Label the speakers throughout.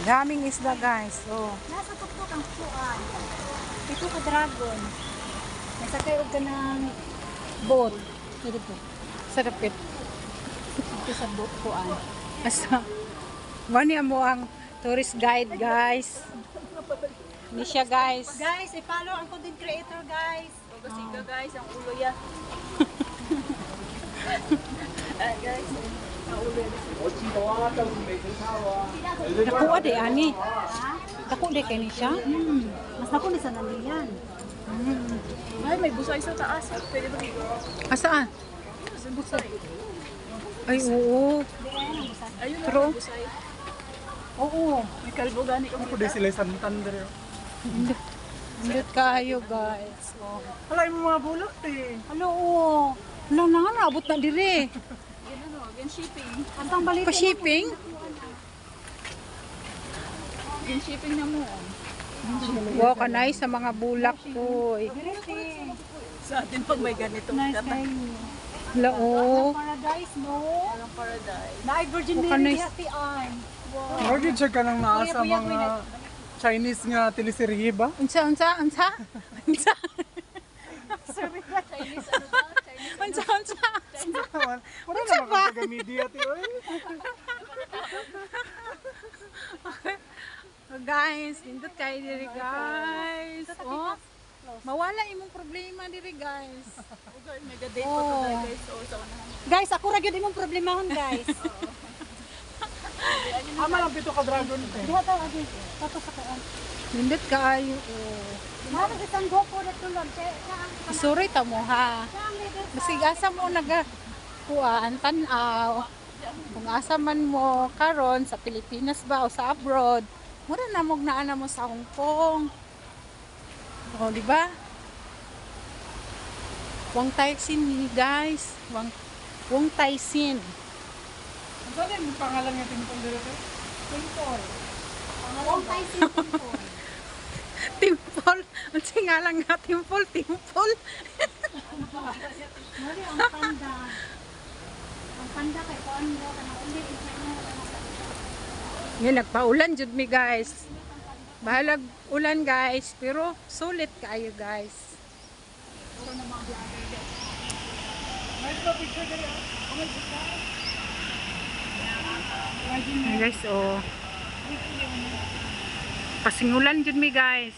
Speaker 1: Daming isda guys. Oh.
Speaker 2: Nasa tuktok ang puan. Ito ka dragon. Nasakay og ka ng boat. Pwede po.
Speaker 1: Sarapit.
Speaker 2: Ito sa boat puan.
Speaker 1: Asa. Wani mo ang tourist guide guys. Ni siya guys.
Speaker 2: Guys, i-follow ang content creator guys.
Speaker 3: Siga guys, ang ulo yan. Guys, ang ulo yan.
Speaker 1: Nakuha di ani.
Speaker 2: Ha?
Speaker 1: Dako di kay ni siya.
Speaker 2: Mas naku ni sa naniyan.
Speaker 3: Ay, may busay sa taas. Pwede ba dito?
Speaker 1: Asaan?
Speaker 3: Sa busay.
Speaker 1: Ay oo.
Speaker 3: Ayun na,
Speaker 1: Pero
Speaker 3: may busay.
Speaker 1: oo.
Speaker 3: May kalbo gani ka.
Speaker 4: Ako di sila santan dere.
Speaker 1: Indot kayo guys. Oh.
Speaker 4: Halay mo mga bulak eh.
Speaker 1: Hello. Wala na nga naabot na dire.
Speaker 3: Yan ano, yan shipping.
Speaker 2: Antang balik.
Speaker 1: Pa-shipping?
Speaker 3: Yan shipping na mo.
Speaker 1: Wow, kanay sa mga bulak ko.
Speaker 3: Sa atin pag may ganito.
Speaker 2: Nice
Speaker 3: dapat
Speaker 2: kayo.
Speaker 1: Hello. Oh.
Speaker 2: Paradise no.
Speaker 3: walang paradise.
Speaker 2: Na virgin
Speaker 1: Baka
Speaker 2: Mary
Speaker 1: nice.
Speaker 2: hati ay. Wow.
Speaker 4: Lagi check ka nang naa sa
Speaker 2: Kuya,
Speaker 4: mga Chinese nga teleserye ba?
Speaker 1: Unsa. Unsa.
Speaker 2: Sorry na.
Speaker 3: Chinese ano ba? Chinese
Speaker 1: Unsa.
Speaker 4: Wala naman kang taga-media ti oy.
Speaker 1: Oh, guys, indot kayo diri guys. Oh. Mawala imong problema diri guys.
Speaker 3: Okay, mega date
Speaker 1: Oh.
Speaker 3: po to guys. O, sa unahan.
Speaker 2: Guys, ako ra gyud imong problemahon guys.
Speaker 4: Ama lang pito ka dragon eh.
Speaker 2: Diha ta agi. Tapos sa kaan.
Speaker 1: Indot kayo. Oh.
Speaker 2: Mahal isang GoPro na tulon.
Speaker 1: Sorry ta mo ha. Basig asa mo naga kuan tan-aw. Kung asa man mo karon sa Pilipinas ba o sa abroad, mura na mo naa mo sa Hong Kong. O, di ba? Wang Taisin ni guys. Wang Taisin.
Speaker 4: Ang saan yung pangalan nga timpong dere te?
Speaker 2: Simple. Pangalong tayo simple.
Speaker 1: Timpol. Ang singalan nga timpol. Timpol.
Speaker 2: Mali ang panda. Ang panda kay kuan mo kana uli
Speaker 1: Ngayon, nagpaulan jud mi guys. Bahalag ulan guys. Pero sulit kayo guys. Ayan, guys, oh. Pasingulan jud mi guys.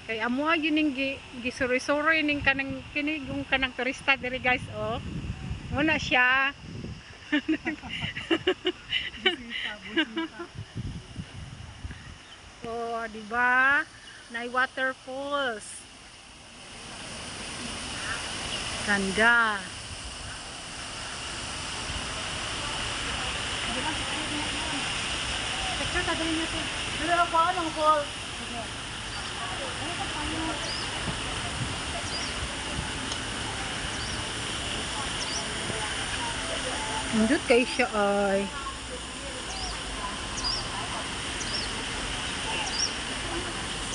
Speaker 1: Kay amo yun ning gisuri-suri ning kanang kinigong kanang turista diri guys, oh. Muna siya. Oh, di ba? Nay waterfalls. Ganda.
Speaker 2: Picture ta dali natin.
Speaker 3: Ano na pa? Anong call?
Speaker 1: Indot kay siya ay.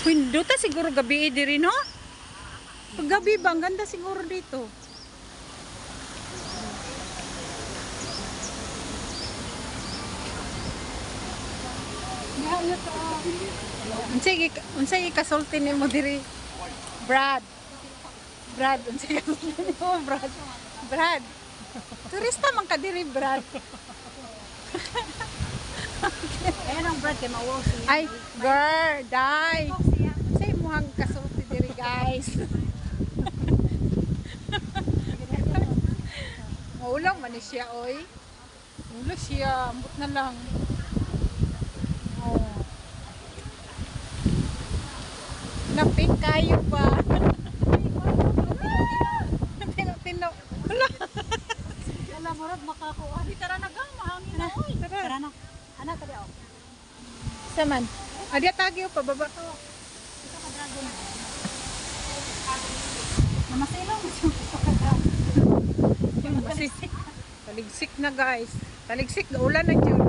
Speaker 1: Pindot ta siguro gabi diri no? Pag gabi ba, ang ganda siguro dito.
Speaker 2: Diha na to.
Speaker 1: Unsay ikasulti nimo diri? Brad. Unsay ikasulti nimo, Brad? Brad. Turista man ka diri, Brad.
Speaker 2: Ayan ang brad kay mawag siya.
Speaker 1: Ay, girl, dai. Unsay imong kasulti diri, guys? Maulang man ni siya, oy. Ulo siya, ambot na lang. Oh. Napin kayo pa. Tino. Wala.
Speaker 2: Wala mo rod makakuha.
Speaker 3: Di tara na gang, mahangin na.
Speaker 1: Tara.
Speaker 2: Tara na. Ana tadi oh.
Speaker 1: Saman. Adya tagyo pa baba.
Speaker 2: Ito ka dragon. Namasilong mo
Speaker 1: Taligsik na guys. Taligsik, ulan na dyan.